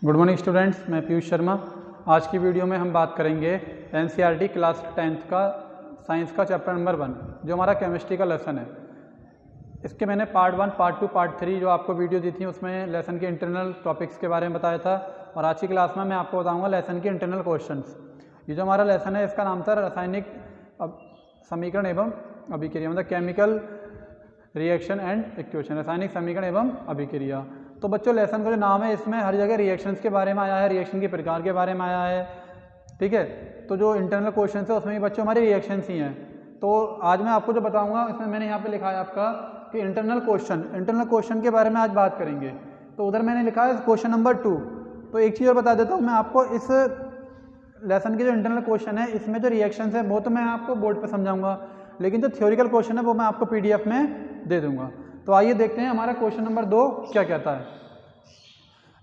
Good morning students, मैं पीयूष शर्मा। आज की वीडियो में हम बात करेंगे एनसीईआरटी क्लास 10th का साइंस का चैप्टर नंबर 1 जो हमारा केमिस्ट्री का लेसन है। इसके मैंने पार्ट 1, पार्ट 2, पार्ट 3 जो आपको वीडियो दी थी उसमें लेसन के इंटरनल टॉपिक्स के बारे में बताया था और आज की क्लास में मैं आपको बताऊँगा लेसन के इंटरनल क्वेश्चंस। ये जो हमारा लेसन है इसका नाम था रासायनिक समीकरण एवं अभिक्रिया, मतलब केमिकल रिएक्शन एंड इक्वेशन, रासायनिक समीकरण एवं अभिक्रिया। तो बच्चों लेसन का जो नाम है इसमें हर जगह रिएक्शंस के बारे में आया है, रिएक्शन के प्रकार के बारे में आया है, ठीक है। तो जो इंटरनल क्वेश्चन है उसमें भी बच्चों हमारे रिएक्शंस ही हैं। तो आज मैं आपको जो बताऊंगा इसमें मैंने यहाँ पे लिखा है आपका कि इंटरनल क्वेश्चन के बारे में आज बात करेंगे। तो उधर मैंने लिखा है क्वेश्चन नंबर 2। तो एक चीज़ और बता देता हूँ मैं आपको, इस लेसन के जो इंटरनल क्वेश्चन है इसमें जो रिएक्शंस है वो तो मैं आपको बोर्ड पर समझाऊंगा, लेकिन जो थ्योरिकल क्वेश्चन है वो मैं आपको PDF में दे दूंगा। तो आइए देखते हैं हमारा क्वेश्चन नंबर 2 क्या कहता है।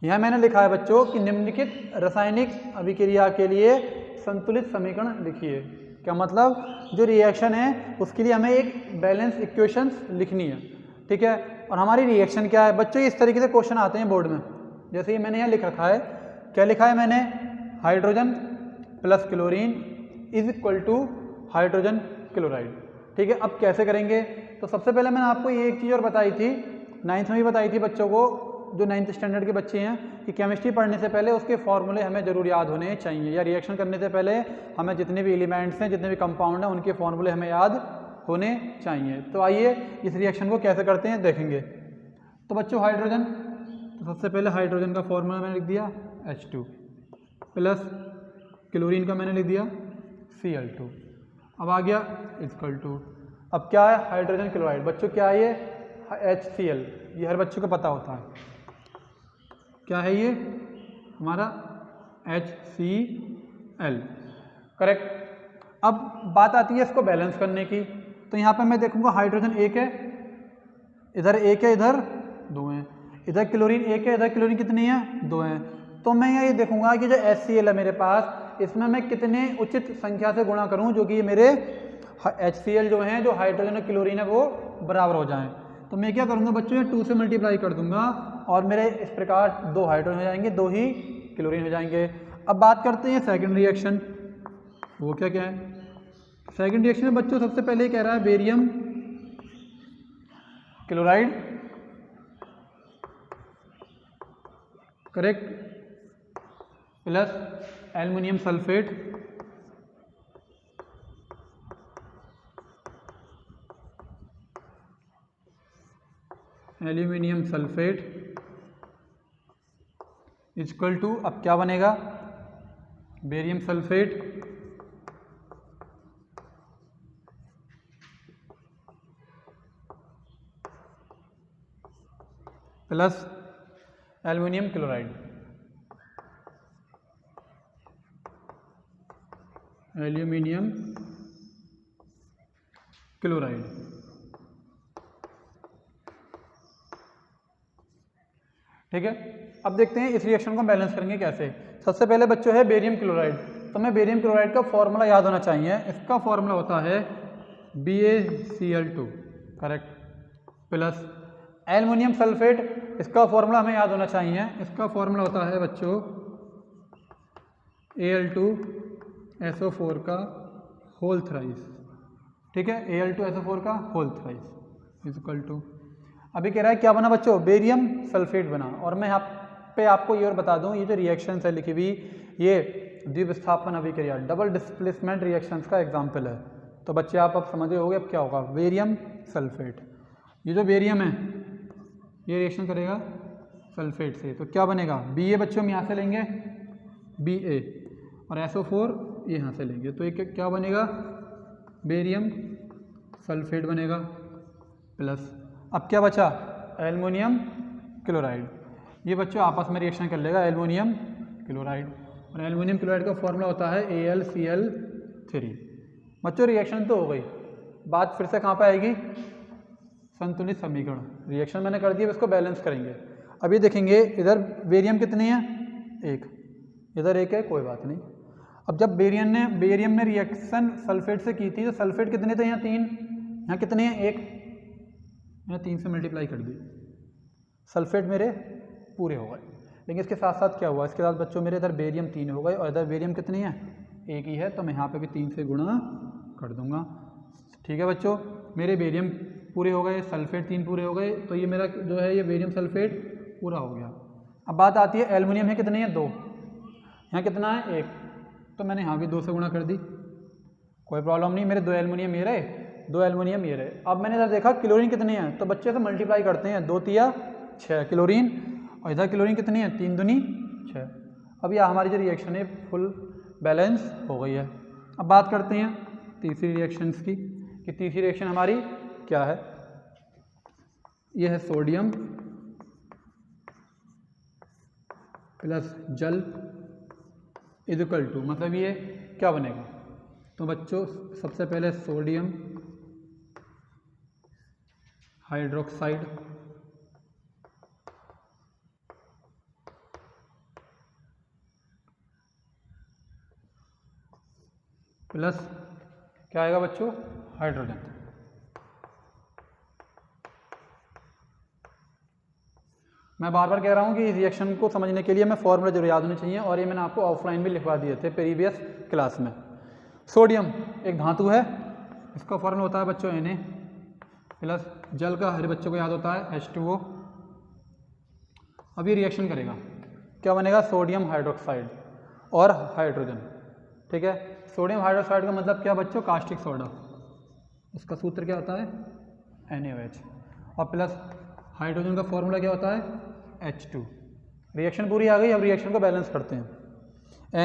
यहाँ मैंने लिखा है बच्चों कि निम्नलिखित रासायनिक अभिक्रिया के लिए संतुलित समीकरण लिखिए। क्या मतलब, जो रिएक्शन है उसके लिए हमें एक बैलेंस इक्वेशंस लिखनी है, ठीक है। और हमारी रिएक्शन क्या है बच्चों, इस तरीके से क्वेश्चन आते हैं बोर्ड में। जैसे ही मैंने यहाँ लिख रखा है, क्या लिखा है मैंने, hydrogen plus chlorine is equal to hydrogen chloride, ठीक है। अब कैसे करेंगे, तो सबसे पहले मैंने आपको ये एक चीज़ और बताई थी, 9th में भी बताई थी बच्चों को, जो 9th स्टैंडर्ड के बच्चे हैं, कि केमिस्ट्री पढ़ने से पहले उसके फॉर्मूले हमें जरूर याद होने चाहिए, या रिएक्शन करने से पहले हमें जितने भी एलिमेंट्स हैं, जितने भी कंपाउंड हैं, उनके फॉर्मूले हमें याद होने चाहिए। तो आइए इस रिएक्शन को कैसे करते हैं देखेंगे। तो बच्चों हाइड्रोजन, तो सबसे पहले हाइड्रोजन का फॉर्मूला मैंने लिख दिया H2 प्लस क्लोरीन का मैंने लिख दिया Cl2। अब आ गया इक्वल टू, अब क्या है हाइड्रोजन क्लोराइड, बच्चों क्या है ये HCl, ये हर बच्चों को पता होता है क्या है ये हमारा HCl, करेक्ट। अब बात आती है इसको बैलेंस करने की। तो यहाँ पे मैं देखूंगा हाइड्रोजन एक है, इधर एक है, इधर दो हैं, इधर क्लोरीन एक है, इधर क्लोरीन कितनी है, दो हैं। तो मैं ये देखूंगा कि जो HCl है मेरे पास, इसमें मैं कितने उचित संख्या से गुणा करूं जो कि मेरे HCl जो हैं, जो हाइड्रोजन और क्लोरीन है, वो बराबर हो जाएं। तो मैं क्या करूंगा बच्चों, ये 2 से मल्टीप्लाई कर दूंगा और मेरे इस प्रकार 2 हाइड्रोजन हो जाएंगे, 2 ही क्लोरीन हो जाएंगे। अब बात करते हैं सेकंड रिएक्शन, वो क्या क्या है। सेकंड रिएक्शन में बच्चों सबसे पहले कह रहा है barium chloride, correct, plus aluminium sulphate, aluminium sulphate equal to, अब क्या बनेगा, barium sulphate plus aluminium chloride, aluminium chloride, ठीक है। अब देखते हैं इस रिएक्शन को बैलेंस करेंगे कैसे। सबसे पहले बच्चों है बेरियम क्लोराइड, तो मैं बेरियम क्लोराइड का फॉर्मूला याद होना चाहिए। इसका फॉर्मूला होता है BaCl2, correct, plus aluminium sulphate, इसका फॉर्मूला हमें याद होना चाहिए। इसका फॉर्मूला होता है बच्चों Al2SO4 का होल थ्राइस, ठीक है, Al2SO4 का होल थ्राइस इक्वल टू, अभी कह रहा है क्या बना बच्चों, बेरियम सल्फेट बना। और मैं यहाँ पे आपको ये और बता दूँ, ये जो रिएक्शंस है लिखी हुई, ये द्विविस्थापन अभिक्रिया, डबल डिस्प्लेसमेंट रिएक्शंस का एग्जाम्पल है। तो बच्चे आप अब समझ होगे अब क्या होगा, बेरियम सल्फेट, ये जो बेरियम है ये रिएक्शन करेगा सल्फेट से, तो क्या बनेगा, Ba बच्चों हम यहाँ से लेंगे Ba और SO4 यहाँ से लेंगे, तो एक क्या बनेगा, बेरियम सल्फेट बनेगा, प्लस अब क्या बचा, एल्युमिनियम क्लोराइड। ये बच्चों आपस में रिएक्शन कर लेगा एल्युमिनियम क्लोराइड, और एल्युमिनियम क्लोराइड का फॉर्मूला होता है AlCl3। बच्चों रिएक्शन तो हो गई, बात फिर से कहाँ पे आएगी, संतुलित समीकरण। रिएक्शन मैंने कर दिया, इसको बैलेंस करेंगे। अभी देखेंगे इधर बेरियम कितनी है, एक, इधर एक है, कोई बात नहीं। अब जब बेरियम ने रिएक्शन सल्फेट से की थी तो सल्फेट कितने थे, यहाँ 3, यहाँ कितने हैं, एक, यहाँ 3 से मल्टीप्लाई कर दी, सल्फेट मेरे पूरे हो गए। लेकिन इसके साथ साथ क्या हुआ, इसके साथ बच्चों मेरे इधर बेरियम 3 हो गए और इधर बेरियम कितनी है, 1 ही है, तो मैं यहाँ पे भी 3 से गुणा कर दूंगा। ठीक है बच्चों, मेरे बेरियम पूरे हो गए, सल्फेट 3 पूरे हो गए, तो ये मेरा जो है ये बेरियम सल्फेट पूरा हो गया। अब बात आती है एल्युमिनियम है कितनी है, 2, यहाँ कितना है 1, तो मैंने यहाँ भी 2 से गुणा कर दी, कोई प्रॉब्लम नहीं, मेरे 2 एल्युमिनियम ये रहे, 2 एल्युमिनियम ये रहे। अब मैंने इधर देखा क्लोरीन कितनी है, तो बच्चे से मल्टीप्लाई करते हैं, 2 तिया 6 क्लोरीन, और इधर क्लोरीन कितनी है, 3 दूनी 6। अब यह हमारी जो रिएक्शन है फुल बैलेंस हो गई है। अब बात करते हैं तीसरी रिएक्शंस की, कि तीसरी रिएक्शन हमारी क्या है। यह है सोडियम प्लस जल इज इक्वल टू, मतलब ये क्या बनेगा, तो बच्चों सबसे पहले सोडियम हाइड्रोक्साइड प्लस क्या आएगा बच्चों, हाइड्रोजन। मैं बार बार कह रहा हूँ कि इस रिएक्शन को समझने के लिए मैं फॉर्मूला जरूर याद होने चाहिए, और ये मैंने आपको ऑफलाइन भी लिखवा दिए थे प्रीवियस क्लास में। सोडियम एक धातु है, इसका फॉर्मूला होता है बच्चों Na प्लस जल का हर बच्चों को याद होता है H2O। अब ये रिएक्शन करेगा, क्या बनेगा, सोडियम हाइड्रोक्साइड और हाइड्रोजन। ठीक है, सोडियम हाइड्रोक्साइड का मतलब क्या बच्चों, कास्टिक सोडा, उसका सूत्र क्या होता है NaOH, और प्लस हाइड्रोजन का फॉर्मूला क्या होता है H2। रिएक्शन पूरी आ गई, अब रिएक्शन को बैलेंस करते हैं।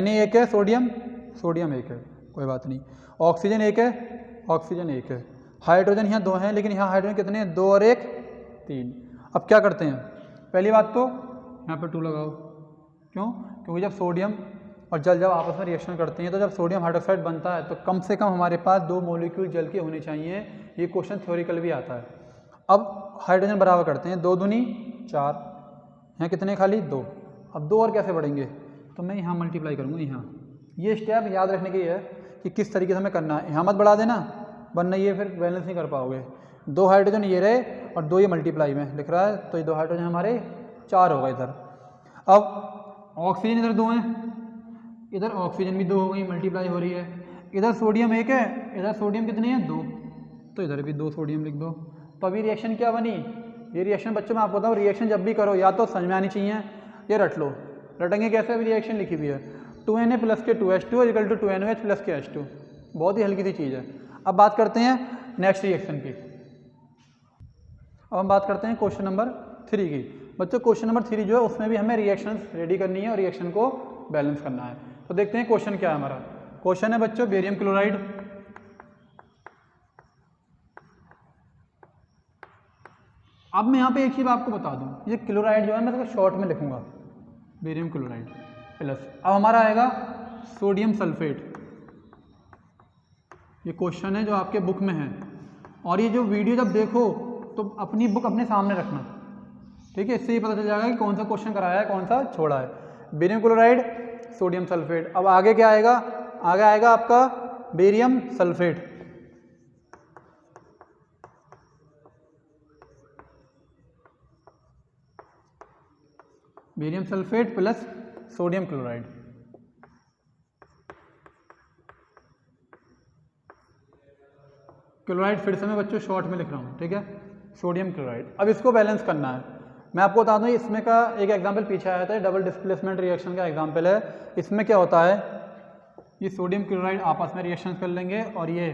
Na एक है, सोडियम एक है, कोई बात नहीं, ऑक्सीजन एक है, ऑक्सीजन एक है, हाइड्रोजन यहाँ 2 हैं, लेकिन यहाँ हाइड्रोजन कितने हैं, 2 और 1 3। अब क्या करते हैं, पहली बात तो यहाँ पर 2 लगाओ, क्यों, क्योंकि जब सोडियम और जल जब आपस में रिएक्शन करते हैं, तो जब सोडियम हाइड्रोक्साइड बनता है तो कम से कम हमारे पास 2 मॉलिक्यूल जल के होने चाहिए। ये क्वेश्चन थ्योरिकल भी आता है। अब हाइड्रोजन बराबर करते हैं, 2 दूनी 4, यहाँ कितने खाली 2, अब 2 और कैसे बढ़ेंगे, तो मैं यहाँ मल्टीप्लाई करूँगा यहाँ। ये स्टेप याद रखने की है कि किस तरीके से हमें करना है, यहाँ मत बढ़ा देना वरना ये फिर बैलेंस नहीं कर पाओगे। 2 हाइड्रोजन ये रहे और 2 ये मल्टीप्लाई में लिख रहा है, तो ये 2 हाइड्रोजन हमारे 4 हो गए इधर। अब ऑक्सीजन इधर 2 हैं, इधर ऑक्सीजन भी 2 हो गई, मल्टीप्लाई हो रही है, इधर सोडियम 1 है, इधर सोडियम कितने हैं 2, तो इधर भी 2 सोडियम लिख दो। तो अभी रिएक्शन क्या बनी, ये रिएक्शन बच्चों मैं आपको बताऊँ, रिएक्शन जब भी करो या तो समझ में आनी चाहिए, ये रट लो, रटेंगे कैसे, अभी रिएक्शन लिखी हुई है 2Na प्लस के 2H2 equal to 2NOH plus के H2, बहुत ही हल्की सी चीज़ है। अब बात करते हैं नेक्स्ट रिएक्शन की। अब हम बात करते हैं क्वेश्चन नंबर 3 की। बच्चों क्वेश्चन नंबर 3 जो है उसमें भी हमें रिएक्शन रेडी करनी है और रिएक्शन को बैलेंस करना है। तो देखते हैं क्वेश्चन क्या है हमारा। क्वेश्चन है बच्चों बेरियम क्लोराइड, अब मैं यहाँ पे एक चीज़ आपको बता दूँ, ये क्लोराइड जो है मैं इसको शॉर्ट में लिखूंगा बेरियम क्लोराइड प्लस, अब हमारा आएगा सोडियम सल्फेट। ये क्वेश्चन है जो आपके बुक में है, और ये जो वीडियो जब देखो तो अपनी बुक अपने सामने रखना, ठीक है, इससे ही पता चल जाएगा कि कौन सा क्वेश्चन कराया है कौन सा छोड़ा है। बेरियम क्लोराइड सोडियम सल्फेट, अब आगे क्या आएगा, आगे आएगा आपका barium sulphate, barium sulphate plus sodium chloride. Chloride फिर से मैं बच्चों शॉर्ट में लिख रहा हूँ, ठीक है, सोडियम क्लोराइड। अब इसको बैलेंस करना है। मैं आपको बता दूँ इसमें का एक एग्जांपल पीछे आया था, डबल डिस्प्लेसमेंट रिएक्शन का एग्जांपल है। इसमें क्या होता है, ये सोडियम क्लोराइड आपस में रिएक्शन कर लेंगे और ये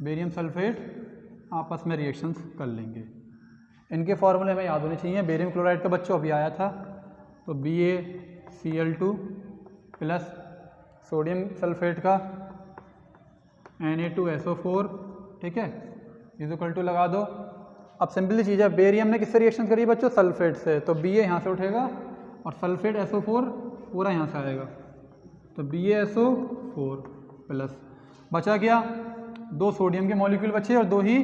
बेरियम सल्फेट आपस में रिएक्शन कर लेंगे। इनके फॉर्मूले हमें याद होने चाहिए। बेरियम क्लोराइड का बच्चों अभी आया था, तो BaCl2 प्लस सोडियम सल्फेट का Na2SO4, ठीक है, इज इक्वल टू लगा दो। अब सिंपल चीज़ है, बेरियम ने किससे रिएक्शन करी बच्चों, सल्फेट से, तो Ba यहाँ से उठेगा और सल्फेट SO4 पूरा यहाँ से आएगा, तो BaSO4 प्लस बचा क्या, 2 सोडियम के मॉलिक्यूल बचे और 2 ही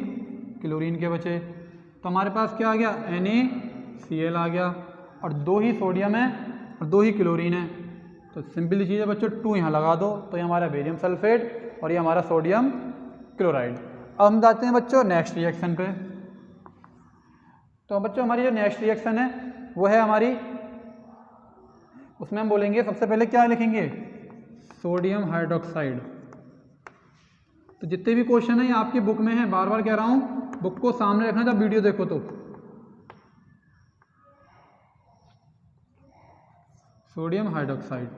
क्लोरीन के बचे, तो हमारे पास क्या आ गया, NaCl आ गया, और 2 ही सोडियम है और 2 ही क्लोरीन है, तो सिंपल चीज़ है बच्चों 2 यहाँ लगा दो, तो ये हमारा बेरियम सल्फेट और ये हमारा सोडियम क्लोराइड। अब हम जाते हैं बच्चों नेक्स्ट रिएक्शन पे। तो बच्चों हमारी जो नेक्स्ट रिएक्शन है वो है हमारी उसमें हम बोलेंगे सबसे पहले क्या लिखेंगे, सोडियम हाइड्रोक्साइड। तो जितने भी क्वेश्चन है ये आपकी बुक में है, बार बार कह रहा हूँ बुक को सामने रखना जब वीडियो देखो तो। सोडियम हाइड्रोक्साइड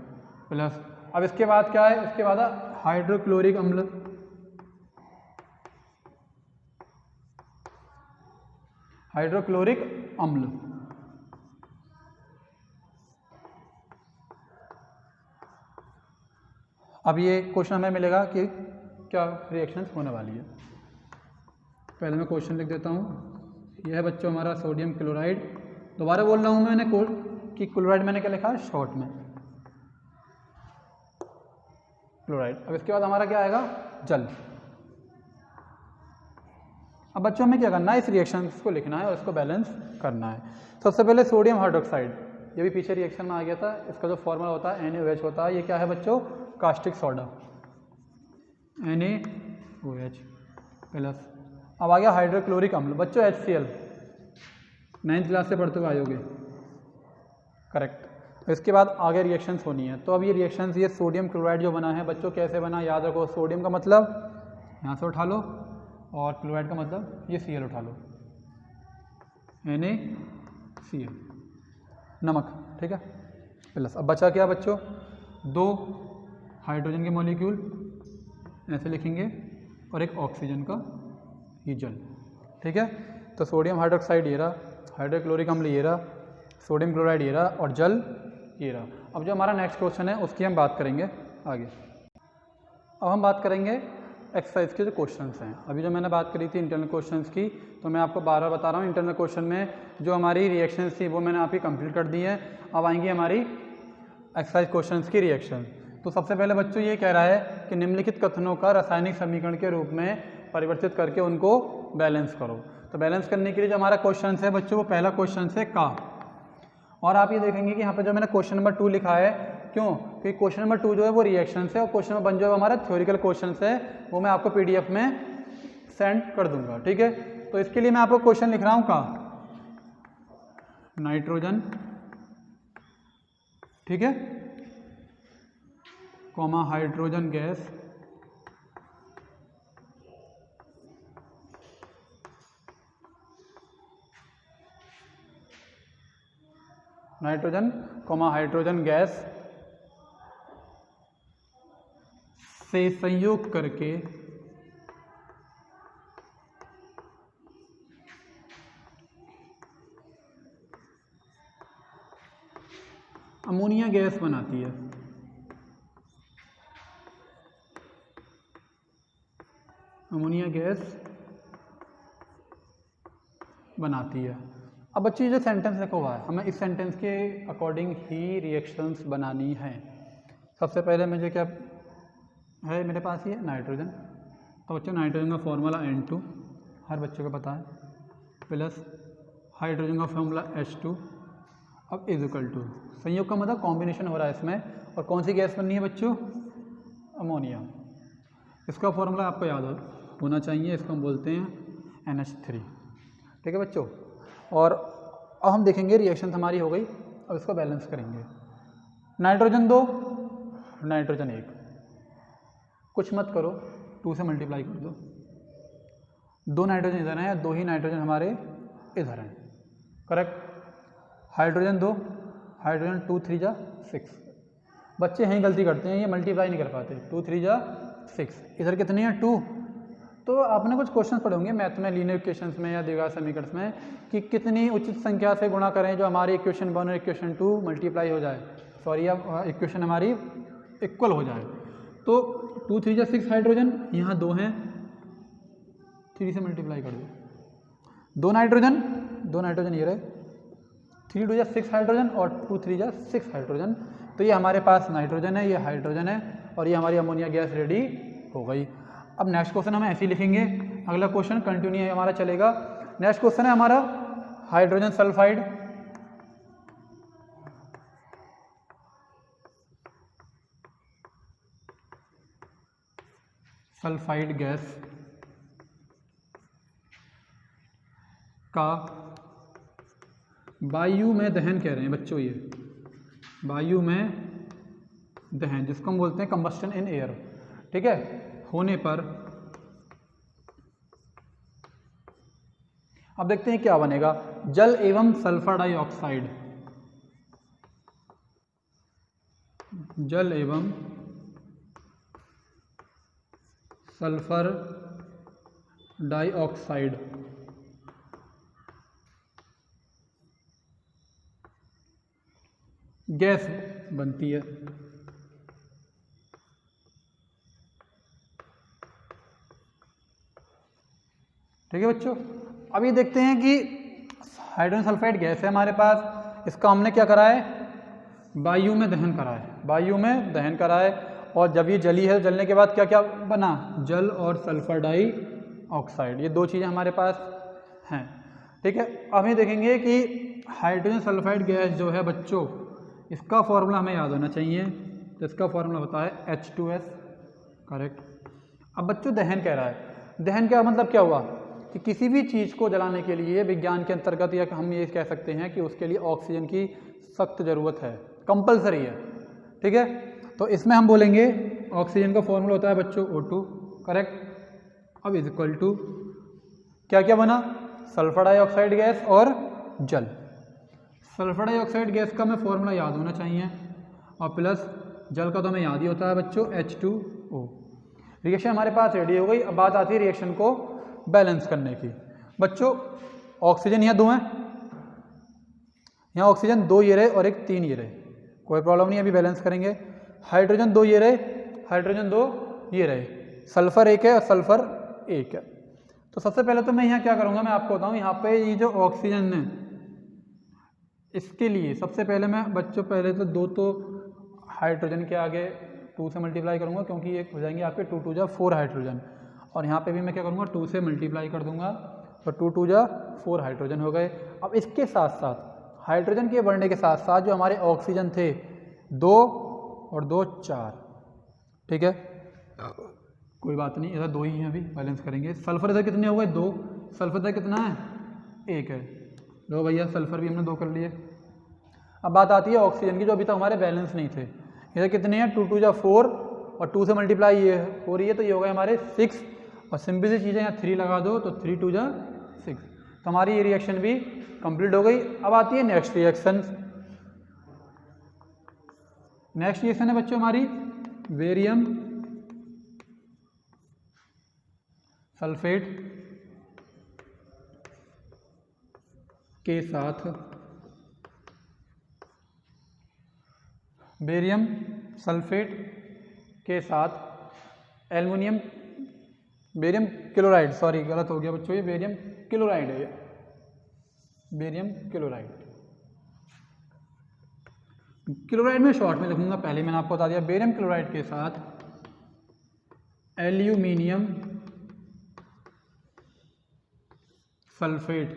प्लस, अब इसके बाद क्या है, इसके बाद हाइड्रोक्लोरिक अम्ल। हाइड्रोक्लोरिक अम्ल। अब ये क्वेश्चन हमें मिलेगा कि क्या रिएक्शंस होने वाली है। पहले मैं क्वेश्चन लिख देता हूँ। यह है बच्चों हमारा सोडियम क्लोराइड। दोबारा बोल रहा हूँ मैंने कि क्लोराइड मैंने क्या लिखा है शॉर्ट में, क्लोराइड। अब इसके बाद हमारा क्या आएगा, जल। अब बच्चों हमें क्या करना है, इस रिएक्शन को लिखना है और इसको बैलेंस करना है। सबसे पहले सोडियम हाइड्रोक्साइड, ये भी पीछे रिएक्शन में आ गया था। इसका जो फॉर्मूला होता है NaOH होता है। ये क्या है बच्चों, कास्टिक सोडा, NaOH प्लस। अब आ गया हाइड्रोक्लोरिक अम्ल बच्चों, HCl। 9th क्लास से पढ़ते हुए आयोगे, करेक्ट। इसके बाद आगे रिएक्शंस होनी है। तो अब ये रिएक्शंस, ये सोडियम क्लोराइड जो बना है बच्चों, कैसे बना, याद रखो। सोडियम का मतलब यहाँ से उठा लो और क्लोराइड का मतलब ये Cl उठा लो, NaCl, नमक, ठीक है, प्लस। अब बचा क्या बच्चों, 2 हाइड्रोजन के मॉलिक्यूल ऐसे लिखेंगे और एक ऑक्सीजन का ये जल, ठीक है। तो सोडियम हाइड्रोक्साइड ये रहा, हाइड्रोक्लोरिक अम्ल ये रहा, सोडियम क्लोराइड ये रहा और जल ये रहा। अब जो हमारा नेक्स्ट क्वेश्चन है उसकी हम बात करेंगे आगे। अब हम बात करेंगे एक्सरसाइज के जो क्वेश्चंस हैं। अभी जो मैंने बात करी थी इंटरनल क्वेश्चंस की, तो मैं आपको बार बार बता रहा हूँ, इंटरनल क्वेश्चन में जो हमारी रिएक्शंस थी वो मैंने आपकी कंप्लीट कर दी है। अब आएंगी हमारी एक्सरसाइज क्वेश्चंस की रिएक्शन। तो सबसे पहले बच्चों ये कह रहा है कि निम्नलिखित कथनों का रासायनिक समीकरण के रूप में परिवर्तित करके उनको बैलेंस करो। तो बैलेंस करने के लिए जो हमारा क्वेश्चन है बच्चों, वो पहला क्वेश्चन है का। और आप ये देखेंगे कि यहाँ पे जो मैंने क्वेश्चन नंबर 2 लिखा है, क्यों, क्योंकि क्वेश्चन नंबर 2 जो है वो रिएक्शन है और क्वेश्चन नंबर 1 जो है हमारा थ्योरिकल क्वेश्चन है, वो मैं आपको PDF में सेंड कर दूंगा, ठीक है। तो इसके लिए मैं आपको क्वेश्चन लिख रहा हूँ का, नाइट्रोजन, ठीक है, comma hydrogen gas, nitrogen comma hydrogen gas से संयोग करके अमोनिया गैस बनाती है। अमोनिया गैस बनाती है। अब बच्चे जो सेंटेंस लिखा हुआ है, हमें इस सेंटेंस के अकॉर्डिंग ही रिएक्शंस बनानी है। सबसे पहले मुझे क्या है मेरे पास, ये नाइट्रोजन। तो बच्चों नाइट्रोजन का फॉर्मूला N2 हर बच्चे को पता है, प्लस हाइड्रोजन का फॉर्मूला H2। अब इज इक्वल टू, संयोग का मतलब कॉम्बिनेशन हो रहा है इसमें, और कौन सी गैस बननी है बच्चों, अमोनिया। इसका फॉर्मूला आपको याद होना चाहिए, इसको हम बोलते हैं NH3, ठीक है बच्चों। और अब हम देखेंगे रिएक्शन हमारी हो गई, अब इसको बैलेंस करेंगे। नाइट्रोजन 2, नाइट्रोजन 1, कुछ मत करो, 2 से मल्टीप्लाई कर दो। 2 नाइट्रोजन इधर हैं, 2 ही नाइट्रोजन हमारे इधर हैं, करेक्ट। हाइड्रोजन 2, हाइड्रोजन 2 3 जा 6। बच्चे यहीं गलती करते हैं, ये मल्टीप्लाई नहीं कर पाते। 2 3 जा 6, इधर कितनी है 2। तो आपने कुछ क्वेश्चन पढ़े होंगे मैथ में, लीनियर इक्वेशंस में या द्विघात समीकरण में, कि कितनी उचित संख्या से गुणा करें जो हमारी इक्वेशन 1 और इक्वेशन 2 मल्टीप्लाई हो जाए, सॉरी अब इक्वेशन हमारी इक्वल हो जाए। तो 2 3 जा 6 हाइड्रोजन, यहाँ 2 हैं, 3 से मल्टीप्लाई कर दो। 2 नाइट्रोजन ये रहे, 3 2 जा 6 हाइड्रोजन और 2 3 जा 6 हाइड्रोजन। तो ये हमारे पास नाइट्रोजन है, ये हाइड्रोजन है, और ये हमारी अमोनिया गैस रेडी हो गई। अब नेक्स्ट क्वेश्चन हम ऐसे ही लिखेंगे, अगला क्वेश्चन कंटिन्यू हमारा चलेगा। नेक्स्ट क्वेश्चन है हमारा हाइड्रोजन सल्फाइड। सल्फाइड गैस का वायु में दहन कह रहे हैं बच्चों, ये वायु में दहन, जिसको हम बोलते हैं कंबस्टन इन एयर, ठीक है, होने पर अब देखते हैं क्या बनेगा। जल एवं सल्फर डाइऑक्साइड, जल एवं सल्फर डाइऑक्साइड गैस बनती है। ठीक है बच्चों, अब ये देखते हैं कि हाइड्रोजन सल्फाइड गैस है हमारे पास, इसका हमने क्या करा है, वायु में दहन करा है, वायु में दहन करा है, और जब ये जली है, जलने के बाद क्या क्या बना, जल और सल्फर डाइऑक्साइड, ये दो चीज़ें हमारे पास हैं। ठीक है, अब ये देखेंगे कि हाइड्रोजन सल्फाइड गैस जो है बच्चों, इसका फॉर्मूला हमें याद होना चाहिए, तो इसका फॉर्मूला होता है H2S, करेक्ट। अब बच्चों दहन कह रहा है, दहन का मतलब क्या हुआ कि किसी भी चीज़ को जलाने के लिए विज्ञान के अंतर्गत, या हम ये कह सकते हैं कि उसके लिए ऑक्सीजन की सख्त ज़रूरत है, कंपलसरी है। ठीक है, तो इसमें हम बोलेंगे ऑक्सीजन का फॉर्मूला होता है बच्चों O2, करेक्ट। अब इज इक्वल टू क्या क्या बना, सल्फर डाइऑक्साइड गैस और जल। सल्फर डाइऑक्साइड गैस का हमें फॉर्मूला याद होना चाहिए, और प्लस जल का तो हमें याद ही होता है बच्चों H2O। रिएक्शन हमारे पास रेडी हो गई। अब बात आती है रिएक्शन को बैलेंस करने की। बच्चों ऑक्सीजन यहाँ दो हैं, यहाँ ऑक्सीजन दो ये रहे और एक तीन ये रहे, कोई प्रॉब्लम नहीं, अभी बैलेंस करेंगे। हाइड्रोजन दो ये रहे, हाइड्रोजन दो ये रहे, सल्फर एक है और सल्फर एक है। तो सबसे पहले तो मैं यहाँ क्या करूँगा, मैं आपको बताऊँ, यहाँ पे ये जो ऑक्सीजन है इसके लिए सबसे पहले मैं बच्चों पहले तो दो तो हाइड्रोजन के आगे 2 से मल्टीप्लाई करूँगा, क्योंकि ये हो जाएंगे आपके 2 2 जा 4 हाइड्रोजन, और यहाँ पे भी मैं क्या करूँगा 2 से मल्टीप्लाई कर दूंगा, तो 2 2 जा 4 हाइड्रोजन हो गए। अब इसके साथ साथ हाइड्रोजन के बढ़ने के साथ साथ जो हमारे ऑक्सीजन थे 2 और 2 4, ठीक है, कोई बात नहीं, इधर 2 ही हैं, अभी बैलेंस करेंगे। सल्फर इधर कितने हो गए 2, सल्फर इधर कितना है 1 है, लो भैया सल्फर भी हमने 2 कर लिए। अब बात आती है ऑक्सीजन की, जो अभी तक हमारे बैलेंस नहीं थे, इधर कितने हैं 2 2 जा 4 और 2 से मल्टीप्लाई ये हो रही है, तो ये हो गए हमारे 6, और सिंपल सी चीज़ें यहाँ 3 लगा दो तो 3 2 जा 6, तो हमारी ये रिएक्शन भी कंप्लीट हो गई। अब आती है नेक्स्ट रिएक्शन। नेक्स्ट रिएक्शन है बच्चों हमारी बेरियम सल्फेट के साथ, बेरियम सल्फेट के साथ एल्युमिनियम, बेरियम क्लोराइड, सॉरी गलत हो गया बच्चों, ये बेरियम क्लोराइड है, ये बेरियम क्लोराइड। क्लोराइड में शॉर्ट में लिखूंगा, पहले मैंने आपको बता दिया, बेरियम क्लोराइड के साथ एल्यूमिनियम सल्फेट,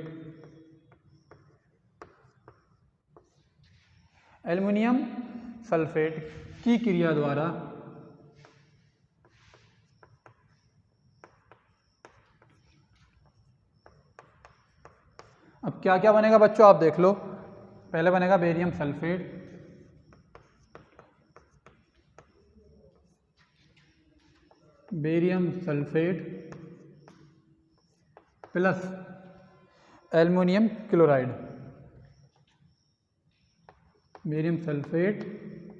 एल्युमिनियम सल्फेट की क्रिया द्वारा अब क्या क्या बनेगा बच्चों आप देख लो। पहले बनेगा barium sulphate, barium sulphate plus aluminium chloride, barium sulphate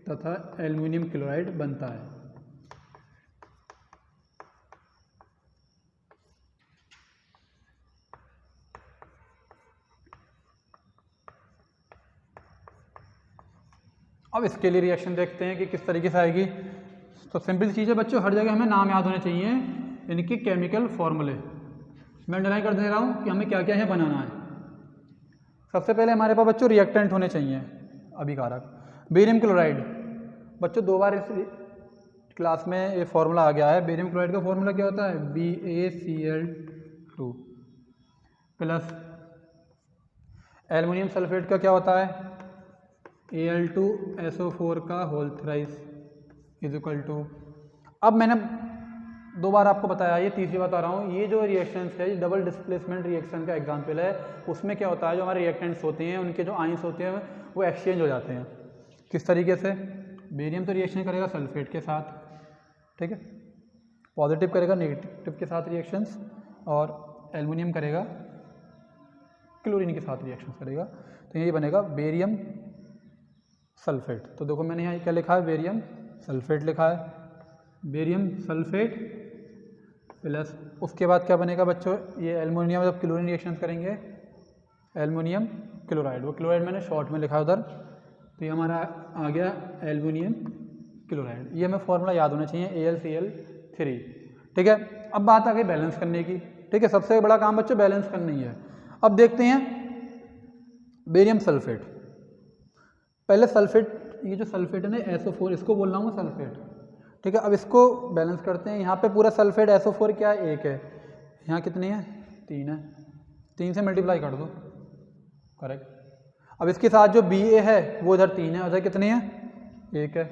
तथा एल्युमिनियम क्लोराइड बनता है। अब इसके लिए रिएक्शन देखते हैं कि किस तरीके से आएगी। तो सिंपल चीज़ है बच्चों, हर जगह हमें नाम याद होने चाहिए, इनके केमिकल फॉर्मूले। मैं अंडरलाइन कर दे रहा हूँ कि हमें क्या क्या है बनाना है। सबसे पहले हमारे पास बच्चों रिएक्टेंट होने चाहिए, अभिकारक। बेरियम क्लोराइड बच्चों 2 बार इस क्लास में ये फॉर्मूला आ गया है। बेरियम क्लोराइड का फॉर्मूला क्या होता है, BaCl2 प्लस एल्युमिनियम सल्फेट का क्या होता है, Al2SO4 का whole thrice is equal to. अब मैंने 2 बार आपको बताया, ये तीसरी बता रहा हूँ, ये जो रिएक्शंस है, ये डबल डिस्प्लेसमेंट रिएक्शन का एग्जांपल है। उसमें क्या होता है, जो हमारे रिएक्टेंट्स होते हैं उनके जो आयंस होते हैं वो एक्सचेंज हो जाते हैं। किस तरीके से, बेरियम तो रिएक्शन करेगा सल्फेट के साथ, ठीक है, पॉजिटिव करेगा नेगेटिव के साथ रिएक्शंस, और एल्युमिनियम करेगा क्लोरीन के साथ रिएक्शन करेगा। तो ये बनेगा बेरियम सल्फेट। तो देखो मैंने यहाँ क्या लिखा है, बेरियम सल्फेट लिखा है, बेरियम सल्फेट प्लस उसके बाद क्या बनेगा बच्चों, ये एल्युमिनियम जब क्लोरीन रिएक्शन करेंगे एल्युमिनियम क्लोराइड, वो क्लोराइड मैंने शॉर्ट में लिखा उधर, तो ये हमारा आ गया एल्युमिनियम क्लोराइड। ये हमें फॉर्मूला याद होना चाहिए AlCl3, ठीक है। अब बात आ गई बैलेंस करने की, ठीक है, सबसे बड़ा काम बच्चों बैलेंस करना ही है। अब देखते हैं बेरियम सल्फेट, पहले सल्फेट, ये जो सल्फेट है ना SO4, इसको बोल रहा हूँ सल्फेट, ठीक है। अब इसको बैलेंस करते हैं। यहाँ पे पूरा सल्फेट SO4 क्या है, 1 है, यहाँ कितनी है, 3 है, 3 से मल्टीप्लाई कर दो, करेक्ट। अब इसके साथ जो Ba है वो इधर 3 है, उधर कितनी है, 1 है,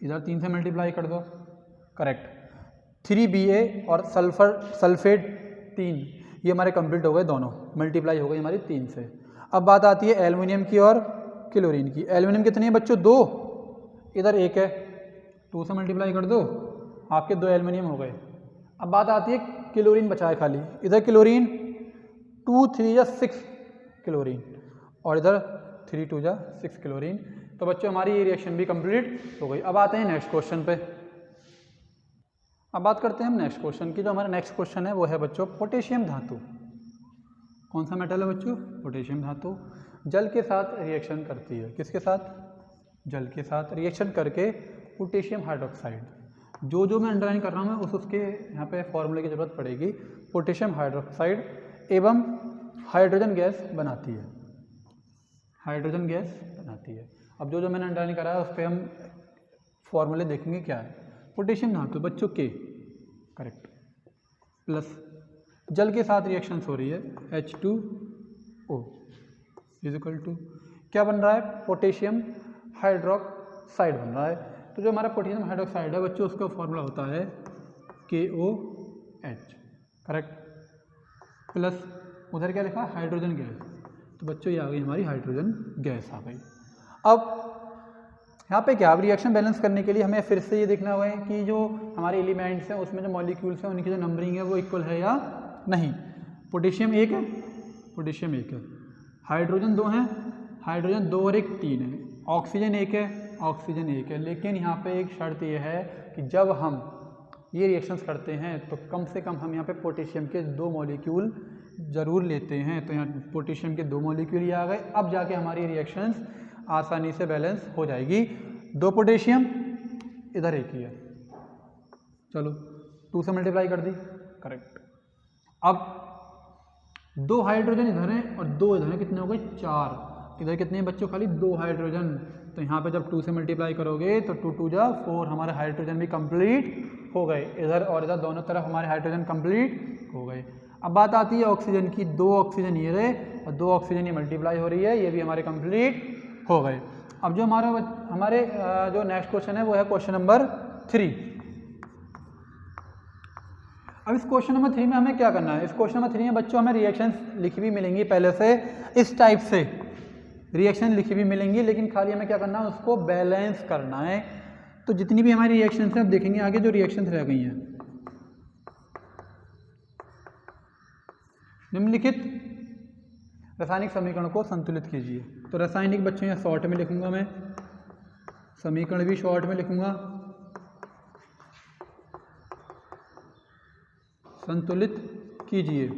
इधर 3 से मल्टीप्लाई कर दो, करेक्ट। 3Ba और सल्फेट 3, ये हमारे कंप्लीट हो गए, दोनों मल्टीप्लाई हो गई हमारी 3 से। अब बात आती है एल्युमिनियम की और क्लोरीन की। एल्युमिनियम कितनी है बच्चों, 2, इधर 1 है, 2 से मल्टीप्लाई कर दो, आपके 2 एल्युमिनियम हो गए। अब बात आती है क्लोरीन बचा है खाली, इधर क्लोरीन 2 3 या 6 क्लोरीन, और इधर 3 2 या 6 क्लोरीन। तो बच्चों हमारी ये रिएक्शन भी कंप्लीट हो गई। अब आते हैं नेक्स्ट क्वेश्चन पे। अब बात करते हैं हम नेक्स्ट क्वेश्चन की। जो हमारा नेक्स्ट क्वेश्चन है वो है बच्चों पोटेशियम धातु। कौन सा मेटल है बच्चों, पोटेशियम धातु। जल के साथ रिएक्शन करती है, किसके साथ, जल के साथ रिएक्शन करके पोटेशियम हाइड्रोक्साइड, जो मैं अंडरलाइन कर रहा हूँ उसके यहाँ पे फॉर्मूले की ज़रूरत पड़ेगी। पोटेशियम हाइड्रोक्साइड एवं हाइड्रोजन गैस बनाती है, हाइड्रोजन गैस बनाती है। अब जो मैंने अंडरलाइन करा है उस पर हम फॉर्मूले देखेंगे क्या है। पोटेशियम धातु बच्चों के, करेक्ट, प्लस जल के साथ रिएक्शंस हो रही है H2O इजिकल टू क्या बन रहा है, पोटेशियम हाइड्रोक्साइड बन रहा है। तो जो हमारा पोटेशियम हाइड्रोक्साइड है बच्चों उसका फॉर्मूला होता है KOH, करेक्ट, प्लस उधर क्या लिखा, हाइड्रोजन गैस। तो बच्चों ये आ गई हमारी हाइड्रोजन गैस आ गई। अब यहाँ पे क्या, अब रिएक्शन बैलेंस करने के लिए हमें फिर से ये देखना हुआ है कि जो हमारे एलिमेंट्स हैं उसमें जो मॉलिक्यूल्स हैं उनकी जो नंबरिंग है वो इक्वल है या नहीं। पोटेशियम 1 है, पोटेशियम 1 है, हाइड्रोजन 2 हैं, हाइड्रोजन 2 और 1 3 है, ऑक्सीजन 1 है, ऑक्सीजन 1 है। लेकिन यहाँ पे एक शर्त ये है कि जब हम ये रिएक्शंस करते हैं तो कम से कम हम यहाँ पे पोटेशियम के 2 मॉलिक्यूल ज़रूर लेते हैं। तो यहाँ पोटेशियम के 2 मॉलिक्यूल ये आ गए। अब जाके हमारी रिएक्शंस आसानी से बैलेंस हो जाएगी। 2 पोटेशियम, इधर 1 ही है, चलो 2 से मल्टीप्लाई कर दी, करेक्ट। अब 2 हाइड्रोजन इधर हैं और 2 इधर हैं, कितने हो गए, 4। इधर कितने हैं बच्चों, खाली 2 हाइड्रोजन। तो यहाँ पे जब 2 से मल्टीप्लाई करोगे तो 2 2 जा 4, हमारे हाइड्रोजन भी कंप्लीट हो गए। इधर और इधर दोनों तरफ हमारे हाइड्रोजन कंप्लीट हो गए। अब बात आती है ऑक्सीजन की। 2 ऑक्सीजन ये रहे और 2 ऑक्सीजन ये मल्टीप्लाई हो रही है, ये भी हमारे कंप्लीट हो गए। अब जो हमारे जो नेक्स्ट क्वेश्चन है वो है क्वेश्चन नंबर 3। अब इस क्वेश्चन नंबर 3 में हमें क्या करना है। इस क्वेश्चन नंबर 3 में बच्चों हमें रिएक्शंस लिखी भी मिलेंगी पहले से, इस टाइप से रिएक्शन लिखी भी मिलेंगी, लेकिन खाली हमें क्या करना है, उसको बैलेंस करना है। तो जितनी भी हमारी रिएक्शंस हैं अब देखेंगे आगे जो रिएक्शंस रह गई हैं। निम्नलिखित रासायनिक समीकरण को संतुलित कीजिए। तो रासायनिक बच्चों यहाँ शॉर्ट में लिखूंगा मैं, समीकरण भी शॉर्ट में लिखूंगा, संतुलित कीजिए,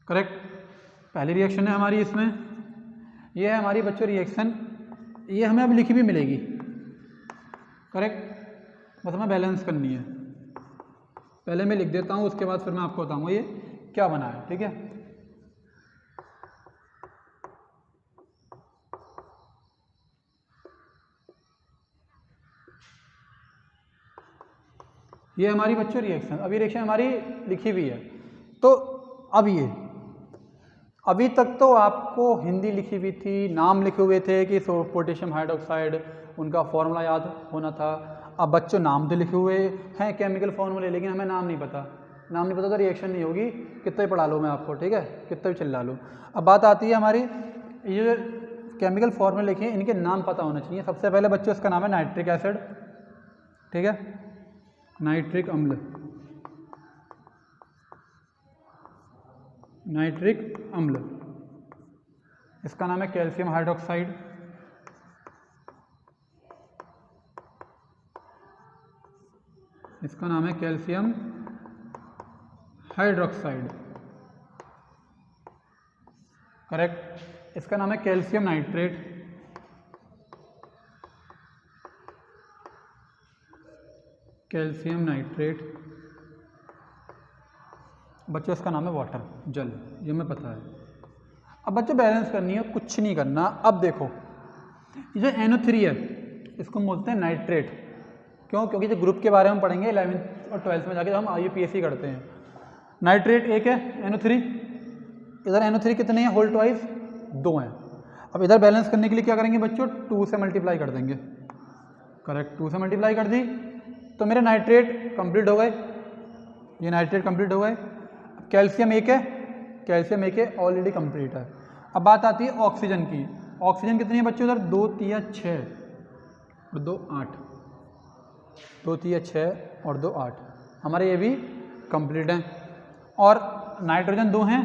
करेक्ट। पहली रिएक्शन है हमारी इसमें, ये है हमारी बच्चों रिएक्शन, ये हमें अब लिखी भी मिलेगी, करेक्ट। बस हमें बैलेंस करनी है। पहले मैं लिख देता हूँ, उसके बाद फिर मैं आपको बताऊंगा ये क्या बना है, ठीक है। ये हमारी बच्चों रिएक्शन, अभी रिएक्शन हमारी लिखी हुई है। तो अब ये अभी तक तो आपको हिंदी लिखी हुई थी, नाम लिखे हुए थे कि पोटेशियम हाइड्रोक्साइड, उनका फॉर्मूला याद होना था। अब बच्चों नाम तो लिखे हुए हैं केमिकल फॉर्मूले, लेकिन हमें नाम नहीं पता, नाम नहीं पता तो रिएक्शन नहीं होगी, कितना भी पढ़ा लूँ मैं आपको, ठीक है, कितना भी चिल्ला लूँ। अब बात आती है हमारी ये केमिकल फॉर्मूले लिखे हैं, इनके नाम पता होने चाहिए। सबसे पहले बच्चों इसका नाम है नाइट्रिक एसिड, ठीक है, नाइट्रिक अम्ल, नाइट्रिक अम्ल। इसका नाम है कैल्शियम हाइड्रोक्साइड, इसका नाम है कैल्शियम हाइड्रोक्साइड, करेक्ट। इसका नाम है कैल्शियम नाइट्रेट, कैल्शियम नाइट्रेट। बच्चों इसका नाम है वाटर, जल, ये हमें पता है। अब बच्चों बैलेंस करनी है, कुछ नहीं करना। अब देखो ये जो NO3 है इसको हम बोलते हैं नाइट्रेट, क्यों? क्योंकि जो ग्रुप के बारे में पढ़ेंगे 11th और 12th में जाके, हम IUPAC करते हैं। नाइट्रेट एक है NO3, इधर NO3 कितने हैं? होल ट्वाइस 2 हैं। अब इधर बैलेंस करने के लिए क्या करेंगे बच्चों? 2 से मल्टीप्लाई कर देंगे, करेक्ट। 2 से मल्टीप्लाई कर दी तो मेरे नाइट्रेट कंप्लीट हो गए, ये नाइट्रेट कंप्लीट हो गए। कैल्शियम एक है, कैल्शियम एक है, ऑलरेडी कंप्लीट है। अब बात आती है ऑक्सीजन की। ऑक्सीजन कितनी है बच्चों? उधर 2 3 6 और 2 8, 2 3 6 और 2 8, हमारे ये भी कंप्लीट हैं। और नाइट्रोजन 2 हैं,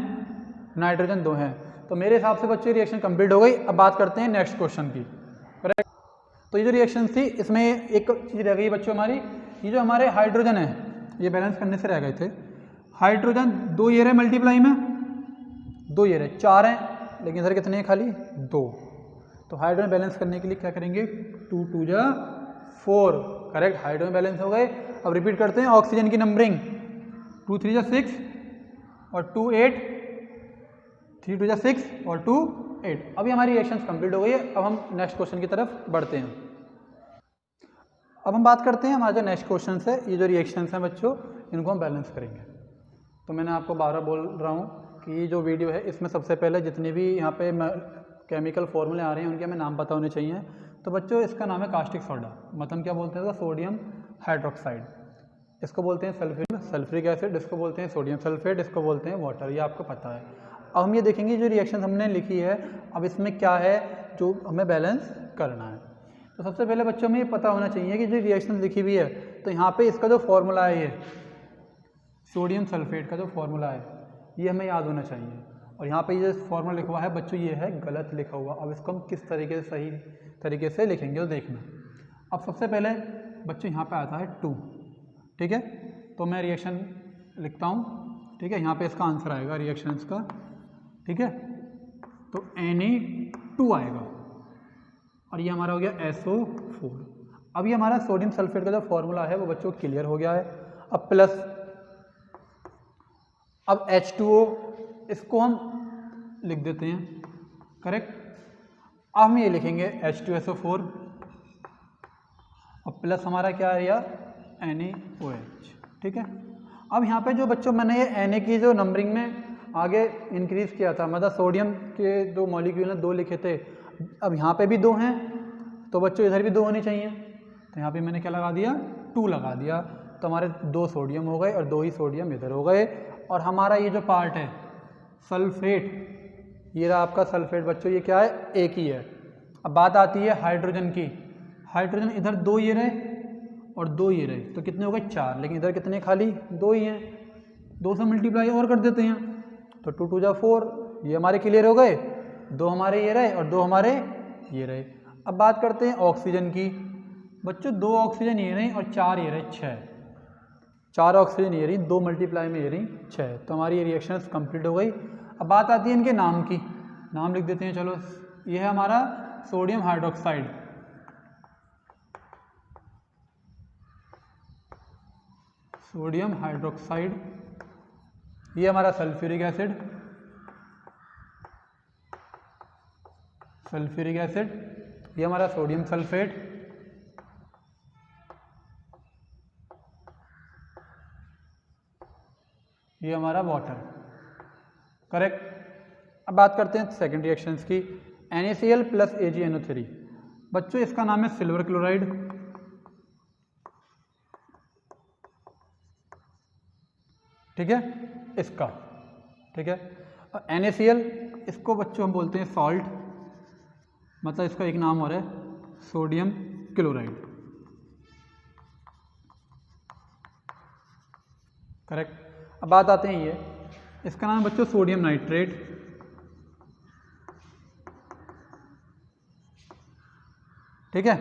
नाइट्रोजन 2 हैं। तो मेरे हिसाब से बच्चों रिएक्शन कंप्लीट हो गई। अब बात करते हैं नेक्स्ट क्वेश्चन की, करेक्ट। तो ये जो रिएक्शन थी इसमें एक चीज़ रह गई बच्चों हमारी, ये जो हमारे हाइड्रोजन है ये बैलेंस करने से रह गए थे। हाइड्रोजन 2 ये रहे मल्टीप्लाई में, 2 ये रहे, 4 हैं, लेकिन इधर कितने हैं? खाली 2। तो हाइड्रोजन बैलेंस करने के लिए क्या करेंगे? 2 2 जा 4, करेक्ट। हाइड्रोजन बैलेंस हो गए। अब रिपीट करते हैं ऑक्सीजन की नंबरिंग, 2 3 जा 6 और 2 8, 3 2 जा 6 और 2 8। अभी हमारी रिएक्शंस कंप्लीट हो गई है। अब हम नेक्स्ट क्वेश्चन की तरफ बढ़ते हैं। अब हम बात करते हैं हमारा जो नेक्स्ट क्वेश्चन है, ये जो रिएक्शंस हैं बच्चों इनको हम बैलेंस करेंगे। तो मैंने आपको बार बार बोल रहा हूँ कि ये जो वीडियो है इसमें सबसे पहले जितने भी यहाँ पे केमिकल फॉर्मूले आ रहे हैं उनके हमें नाम पता होने चाहिए। तो बच्चों इसका नाम है कास्टिक सोडा, मतलब क्या बोलते हैं? Sodium hydroxide. इसको बोलते हैं सल्फ्यूरिक एसिड, इसको बोलते हैं सोडियम सल्फेट, इसको बोलते हैं वाटर, ये आपको पता है। अब हम ये देखेंगे जो रिएक्शन हमने लिखी है अब इसमें क्या है जो हमें बैलेंस करना है। तो सबसे पहले बच्चों में ये पता होना चाहिए कि जो रिएक्शन लिखी हुई है तो यहाँ पे इसका जो फॉर्मूला है ये सोडियम सल्फेट का जो फॉर्मूला है ये हमें याद होना चाहिए। और यहाँ पे ये फॉर्मूला लिखा हुआ है बच्चों ये है गलत लिखा हुआ। अब इसको हम किस तरीके से सही तरीके से लिखेंगे तो देखना। अब सबसे पहले बच्चों यहाँ पे आता है 2, ठीक है। तो मैं रिएक्शन लिखता हूँ, ठीक है। यहाँ पे इसका आंसर आएगा रिएक्शंस का, ठीक है। तो Na2 आएगा और ये हमारा हो गया SO4। अब ये हमारा सोडियम सल्फेट का जो फॉर्मूला है वो बच्चों क्लियर हो गया है। अब प्लस, अब H2O इसको हम लिख देते हैं, करेक्ट। अब हम ये लिखेंगे H2SO4 और प्लस हमारा क्या आ गया NaOH, ठीक है। अब यहाँ पे जो बच्चों मैंने ये Na की जो नंबरिंग में आगे इंक्रीज किया था, मतलब सोडियम के दो मॉलिक्यूल हैं 2 लिखे थे, अब यहाँ पे भी 2 हैं तो बच्चों इधर भी 2 होने चाहिए। तो यहाँ पे मैंने क्या लगा दिया 2 लगा दिया, तो हमारे 2 सोडियम हो गए और 2 ही सोडियम इधर हो गए। और हमारा ये जो पार्ट है सल्फेट, ये रहा आपका सल्फेट बच्चों, ये क्या है एक ही है। अब बात आती है हाइड्रोजन की। हाइड्रोजन इधर 2 ये रहे और 2 ये रहे तो कितने हो गए 4, लेकिन इधर कितने खाली 2 ही हैं। 2 से मल्टीप्लाई और कर देते हैं तो 2 2 जा 4, ये हमारे क्लियर हो गए। 2 हमारे ये रहे और 2 हमारे ये रहे। अब बात करते हैं ऑक्सीजन की। बच्चों 2 ऑक्सीजन ये रही और 4 ये रहे 6, 4 ऑक्सीजन ये रही, 2 मल्टीप्लाई में ये रही 6। तो हमारी ये रिएक्शंस कंप्लीट हो गई। अब बात आती है इनके नाम की, नाम लिख देते हैं। चलो ये है हमारा सोडियम हाइड्रोक्साइड, सोडियम हाइड्रोक्साइड। ये हमारा सल्फ्यूरिक एसिड, सल्फ्यूरिक एसिड। ये हमारा सोडियम सल्फेट, ये हमारा वाटर, करेक्ट। अब बात करते हैं सेकंड रिएक्शंस की। NaCl plus AgNO3। बच्चों इसका नाम है सिल्वर क्लोराइड, ठीक है, इसका, ठीक है। NaCl इसको बच्चों हम बोलते हैं सॉल्ट, मतलब इसका एक नाम और है सोडियम क्लोराइड, करेक्ट। अब बात आते हैं ये, इसका नाम है बच्चों सोडियम नाइट्रेट, ठीक है,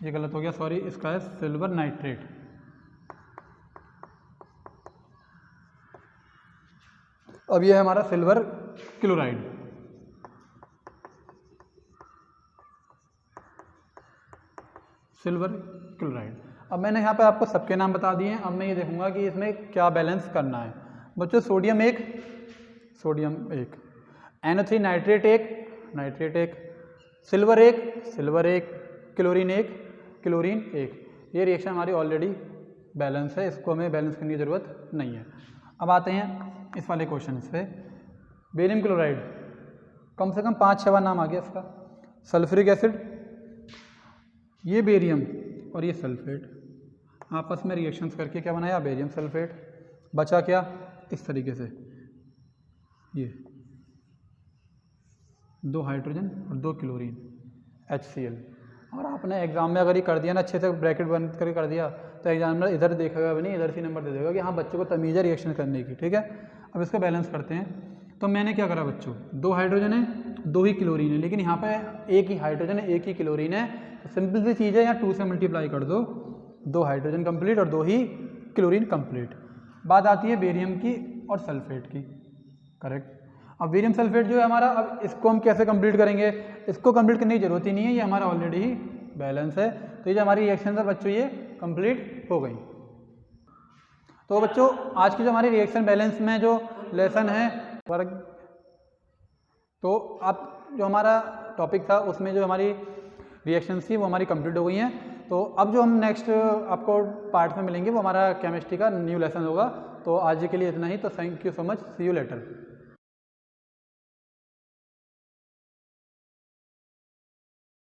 ये गलत हो गया सॉरी, इसका है सिल्वर नाइट्रेट। अब ये है हमारा सिल्वर क्लोराइड, सिल्वर क्लोराइड। अब मैंने यहाँ पे आपको सबके नाम बता दिए हैं। अब मैं ये देखूंगा कि इसमें क्या बैलेंस करना है। बच्चों सोडियम एक, NO3 नाइट्रेट एक, सिल्वर एक, क्लोरीन एक। ये रिएक्शन हमारी ऑलरेडी बैलेंस है, इसको हमें बैलेंस करने की ज़रूरत नहीं है। अब आते हैं इस वाले क्वेश्चन पे। बेरियम क्लोराइड, कम से कम 5-6 नाम आ गया इसका। सल्फ्यूरिक एसिड, ये बेरियम और ये सल्फेट आपस में रिएक्शंस करके क्या बनाया, बेरियम सल्फेट। बचा क्या, इस तरीके से ये 2 हाइड्रोजन और 2 क्लोरीन, HCl। और आपने एग्जाम में अगर ये कर दिया ना, अच्छे से ब्रैकेट बंद करके कर दिया, तो एग्जामिनर इधर देखेगा भी नहीं, इधर से नंबर दे देगा कि हाँ बच्चों को तमीज़ है रिएक्शन करने की, ठीक है। अब इसको बैलेंस करते हैं। तो मैंने क्या करा बच्चों, 2 हाइड्रोजन है, 2 ही क्लोरीन है, लेकिन यहाँ पे एक ही हाइड्रोजन है, एक ही क्लोरीन है। तो सिंपल सी चीज़ है, यहाँ 2 से मल्टीप्लाई कर दो, 2 हाइड्रोजन कंप्लीट और 2 ही क्लोरीन कंप्लीट। बात आती है बेरियम की और सल्फेट की, करेक्ट। अब बेरियम सल्फेट जो है हमारा, अब इसको हम कैसे कंप्लीट करेंगे, इसको कंप्लीट करने की जरूरत ही नहीं है, ये हमारा ऑलरेडी ही बैलेंस है। तो ये जो हमारी रिएक्शन है बच्चों, ये कंप्लीट हो गई। तो बच्चों आज की जो हमारी रिएक्शन बैलेंस में जो लेसन है वर्ग, तो आप जो हमारा टॉपिक था उसमें जो हमारी रिएक्शन थी वो हमारी कंप्लीट हो गई हैं। तो अब जो हम नेक्स्ट आपको पार्ट में मिलेंगे वो हमारा केमिस्ट्री का न्यू लेसन होगा। तो आज के लिए इतना ही। तो thank you so much, see you letter.